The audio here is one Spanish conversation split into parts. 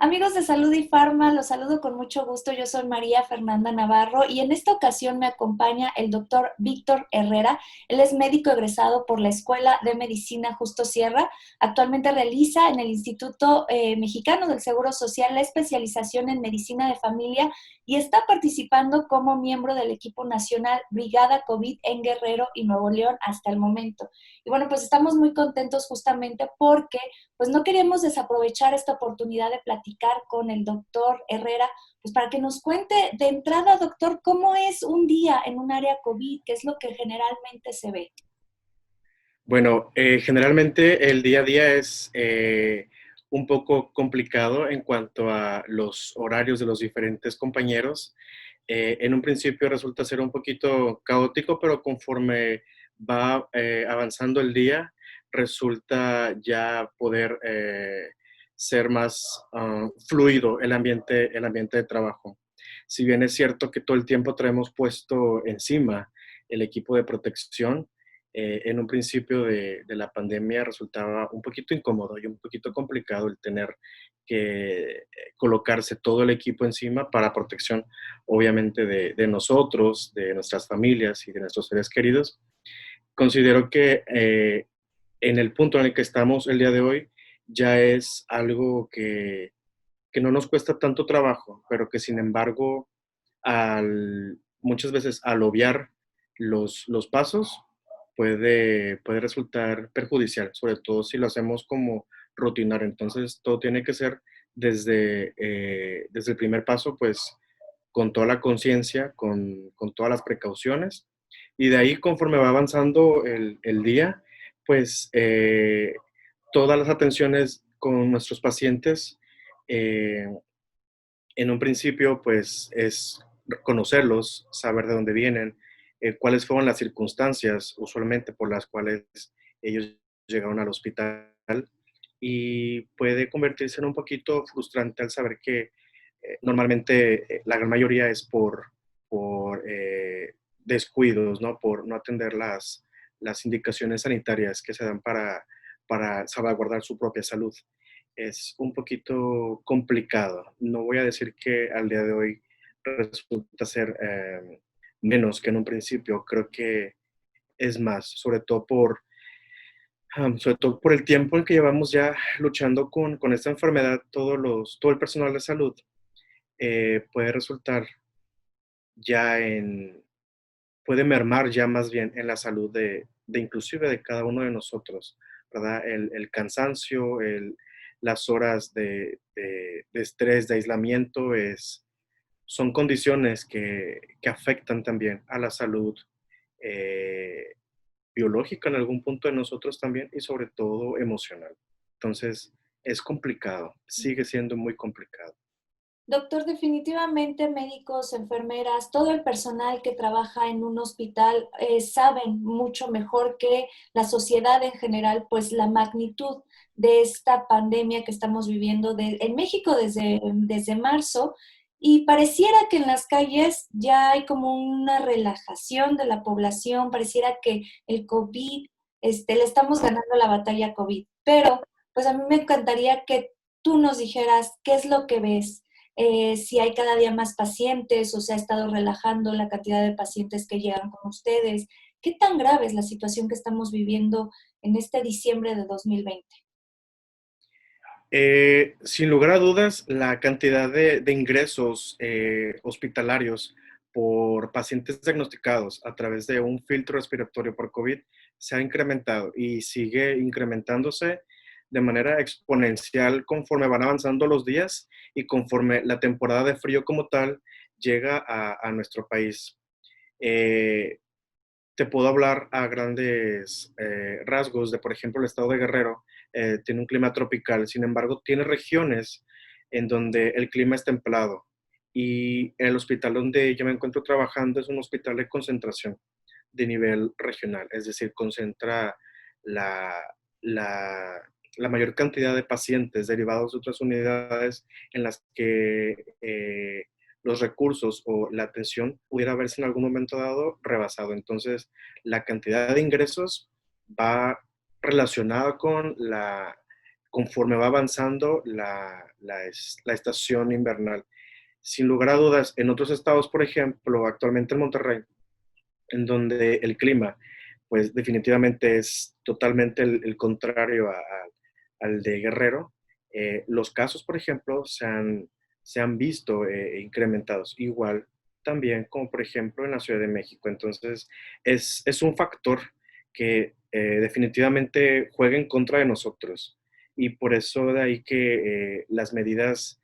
Amigos de Salud y Farma, los saludo con mucho gusto. Yo soy María Fernanda Navarro y en esta ocasión me acompaña el doctor Víctor Herrera. Él es médico egresado por la Escuela de Medicina Justo Sierra. Actualmente realiza en el Instituto Mexicano del Seguro Social la especialización en medicina de familia y está participando como miembro del equipo nacional Brigada COVID en Guerrero y Nuevo León hasta el momento. Y bueno, pues estamos muy contentos justamente porque pues no queremos desaprovechar esta oportunidad de platicar con el doctor Herrera, pues para que nos cuente de entrada, doctor, cómo es un día en un área COVID, qué es lo que generalmente se ve. Bueno, generalmente el día a día es un poco complicado en cuanto a los horarios de los diferentes compañeros. En un principio resulta ser un poquito caótico, pero conforme va avanzando el día, resulta ya poder ser más fluido el ambiente de trabajo. Si bien es cierto que todo el tiempo traemos puesto encima el equipo de protección, en un principio de la pandemia resultaba un poquito incómodo y un poquito complicado el tener que colocarse todo el equipo encima para protección, obviamente, de nosotros, de nuestras familias y de nuestros seres queridos. Considero que en el punto en el que estamos el día de hoy ya es algo que no nos cuesta tanto trabajo, pero que sin embargo, muchas veces al obviar los pasos, puede resultar perjudicial, sobre todo si lo hacemos como rutinario. Entonces, todo tiene que ser desde el primer paso, pues con toda la conciencia, con todas las precauciones, y de ahí conforme va avanzando el día, pues todas las atenciones con nuestros pacientes, eh, en un principio, pues es conocerlos, saber de dónde vienen, cuáles fueron las circunstancias usualmente por las cuales ellos llegaron al hospital, y puede convertirse en un poquito frustrante al saber que normalmente la gran mayoría es por descuidos, ¿no? Por no atender las indicaciones sanitarias que se dan para salvaguardar su propia salud. Es un poquito complicado. No voy a decir que al día de hoy resulta ser menos que en un principio. Creo que es más, sobre todo por el tiempo en que llevamos ya luchando con esta enfermedad. Todo el personal de salud puede resultar ya puede mermar ya más bien en la salud de inclusive de cada uno de nosotros, ¿verdad? El cansancio, las horas de estrés, de aislamiento, son condiciones que afectan también a la salud eh, biológica en algún punto de nosotros también, y sobre todo emocional. Entonces, es complicado, sigue siendo muy complicado. Doctor, definitivamente médicos, enfermeras, todo el personal que trabaja en un hospital saben mucho mejor que la sociedad en general, pues la magnitud de esta pandemia que estamos viviendo en México desde marzo, y pareciera que en las calles ya hay como una relajación de la población, pareciera que el COVID, le estamos ganando la batalla COVID, pero pues a mí me encantaría que tú nos dijeras qué es lo que ves, si hay cada día más pacientes o se ha estado relajando la cantidad de pacientes que llegan con ustedes. ¿Qué tan grave es la situación que estamos viviendo en este diciembre de 2020? Sin lugar a dudas, la cantidad de ingresos hospitalarios por pacientes diagnosticados a través de un filtro respiratorio por COVID se ha incrementado y sigue incrementándose de manera exponencial conforme van avanzando los días y conforme la temporada de frío como tal llega a nuestro país. Eh, Te puedo hablar a grandes rasgos de, por ejemplo, el estado de Guerrero. Tiene un clima tropical, sin embargo, tiene regiones en donde el clima es templado. Y el hospital donde yo me encuentro trabajando es un hospital de concentración de nivel regional, es decir, concentra la, la, la mayor cantidad de pacientes derivados de otras unidades en las que los recursos o la atención pudiera haberse en algún momento dado rebasado. Entonces, la cantidad de ingresos va relacionada conforme va avanzando la estación invernal. Sin lugar a dudas, en otros estados, por ejemplo, actualmente en Monterrey, en donde el clima, pues definitivamente es totalmente el contrario al de Guerrero, los casos, por ejemplo, se han visto incrementados. Igual también como por ejemplo en la Ciudad de México. Entonces, es un factor que definitivamente juega en contra de nosotros. Y por eso de ahí que las medidas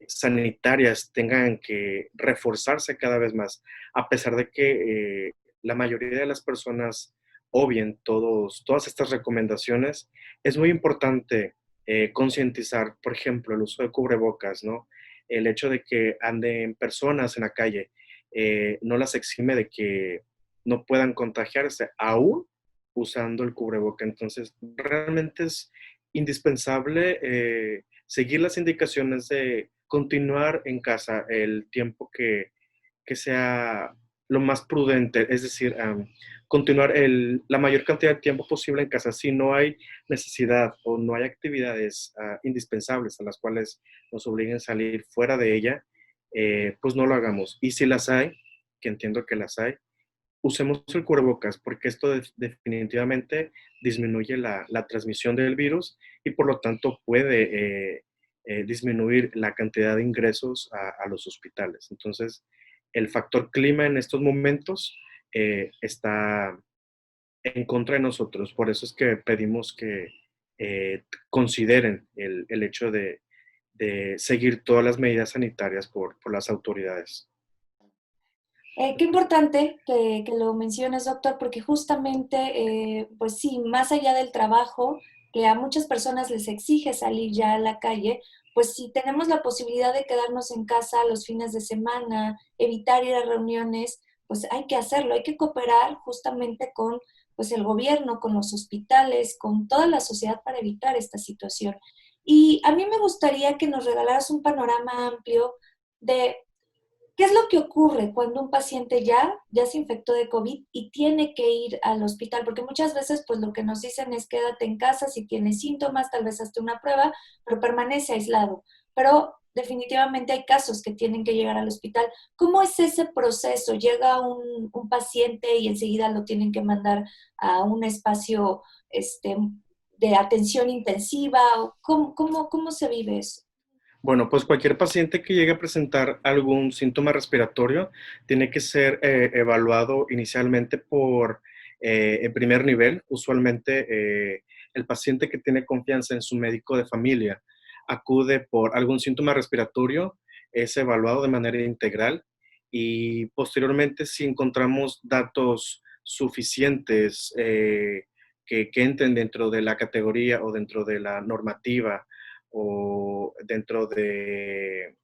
sanitarias tengan que reforzarse cada vez más, a pesar de que la mayoría de las personas obvien todas estas recomendaciones. Es muy importante concientizar, por ejemplo, el uso de cubrebocas, ¿no? El hecho de que anden personas en la calle no las exime de que no puedan contagiarse aún usando el cubreboca. Entonces, realmente es indispensable seguir las indicaciones de continuar en casa el tiempo que sea lo más prudente, es decir, continuar la mayor cantidad de tiempo posible en casa. Si no hay necesidad o no hay actividades indispensables a las cuales nos obliguen a salir fuera de ella, pues no lo hagamos. Y si las hay, que entiendo que las hay, usemos el cubrebocas, porque esto definitivamente disminuye la transmisión del virus y por lo tanto puede disminuir la cantidad de ingresos a los hospitales. Entonces, el factor clima en estos momentos está en contra de nosotros. Por eso es que pedimos que consideren el hecho de seguir todas las medidas sanitarias por las autoridades. Qué importante que lo menciones, doctor, porque justamente, pues sí, más allá del trabajo, que a muchas personas les exige salir ya a la calle, pues si tenemos la posibilidad de quedarnos en casa los fines de semana, evitar ir a reuniones, pues hay que hacerlo, hay que cooperar justamente con pues el gobierno, con los hospitales, con toda la sociedad para evitar esta situación. Y a mí me gustaría que nos regalaras un panorama amplio de ¿qué es lo que ocurre cuando un paciente ya se infectó de COVID y tiene que ir al hospital? Porque muchas veces pues lo que nos dicen es quédate en casa si tienes síntomas, tal vez hazte una prueba, pero permanece aislado. Pero definitivamente hay casos que tienen que llegar al hospital. ¿Cómo es ese proceso? ¿Llega un paciente y enseguida lo tienen que mandar a un espacio de atención intensiva? ¿Cómo se vive eso? Bueno, pues cualquier paciente que llegue a presentar algún síntoma respiratorio tiene que ser evaluado inicialmente por el primer nivel. Usualmente el paciente que tiene confianza en su médico de familia acude por algún síntoma respiratorio, es evaluado de manera integral y posteriormente si encontramos datos suficientes que entren dentro de la categoría o dentro de la normativa o dentro de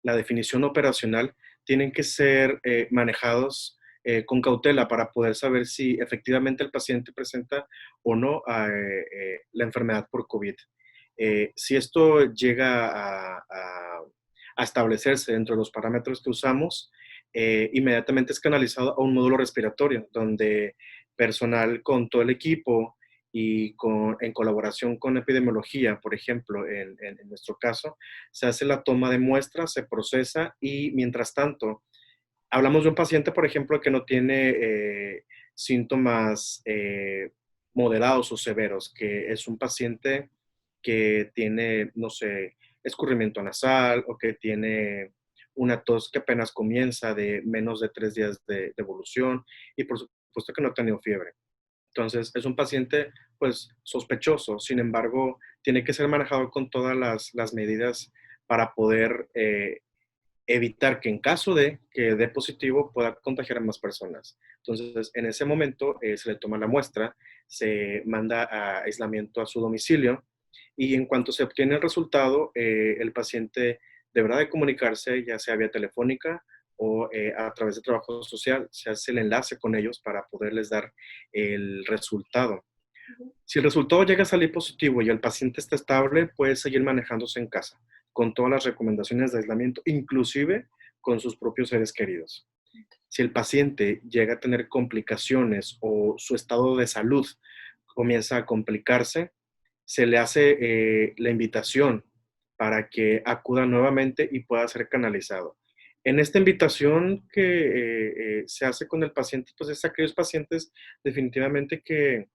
la definición operacional, tienen que ser manejados con cautela para poder saber si efectivamente el paciente presenta o no la enfermedad por COVID. Si esto llega a establecerse dentro de los parámetros que usamos, inmediatamente es canalizado a un módulo respiratorio, donde personal con todo el equipo y en colaboración con epidemiología, por ejemplo, en nuestro caso, se hace la toma de muestras, se procesa y mientras tanto, hablamos de un paciente, por ejemplo, que no tiene síntomas moderados o severos, que es un paciente que tiene, no sé, escurrimiento nasal o que tiene una tos que apenas comienza de menos de 3 días de evolución y por supuesto que no ha tenido fiebre. Entonces, es un paciente, pues, sospechoso. Sin embargo, tiene que ser manejado con todas las medidas para poder evitar que en caso de que dé positivo pueda contagiar a más personas. Entonces, en ese momento se le toma la muestra, se manda a aislamiento a su domicilio y en cuanto se obtiene el resultado, el paciente deberá de comunicarse ya sea vía telefónica o a través de trabajo social, se hace el enlace con ellos para poderles dar el resultado. Si el resultado llega a salir positivo y el paciente está estable, puede seguir manejándose en casa, con todas las recomendaciones de aislamiento, inclusive con sus propios seres queridos. Si el paciente llega a tener complicaciones o su estado de salud comienza a complicarse, se le hace la invitación para que acuda nuevamente y pueda ser canalizado. En esta invitación que se hace con el paciente, pues es aquellos pacientes definitivamente que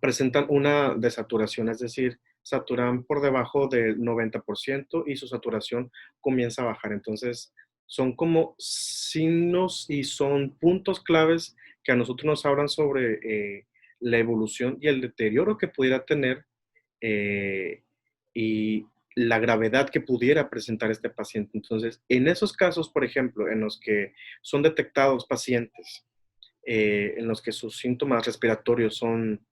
presentan una desaturación, es decir, saturan por debajo del 90% y su saturación comienza a bajar. Entonces, son como signos y son puntos claves que a nosotros nos hablan sobre la evolución y el deterioro que pudiera tener eh, y la gravedad que pudiera presentar este paciente. Entonces, en esos casos, por ejemplo, en los que son detectados pacientes, en los que sus síntomas respiratorios son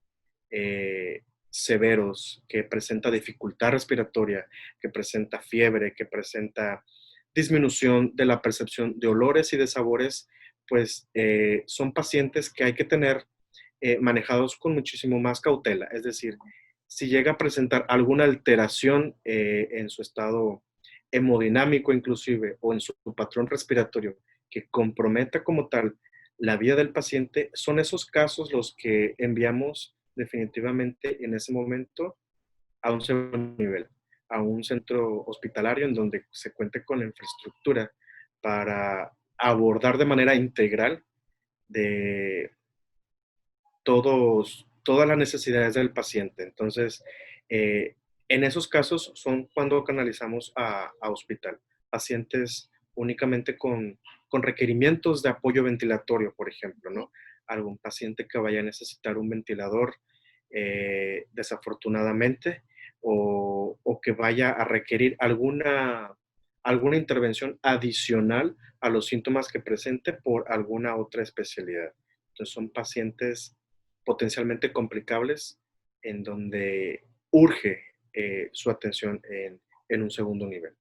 severos, que presenta dificultad respiratoria, que presenta fiebre, que presenta disminución de la percepción de olores y de sabores, pues son pacientes que hay que tener manejados con muchísimo más cautela. Es decir, si llega a presentar alguna alteración en su estado hemodinámico inclusive o en su patrón respiratorio que comprometa como tal la vida del paciente, son esos casos los que enviamos definitivamente en ese momento a un segundo nivel, a un centro hospitalario en donde se cuente con la infraestructura para abordar de manera integral de todas las necesidades del paciente. Entonces, en esos casos son cuando canalizamos a hospital. Pacientes únicamente con requerimientos de apoyo ventilatorio, por ejemplo, ¿no? Algún paciente que vaya a necesitar un ventilador desafortunadamente o que vaya a requerir alguna intervención adicional a los síntomas que presente por alguna otra especialidad. Entonces son pacientes potencialmente complicables en donde urge su atención en un segundo nivel.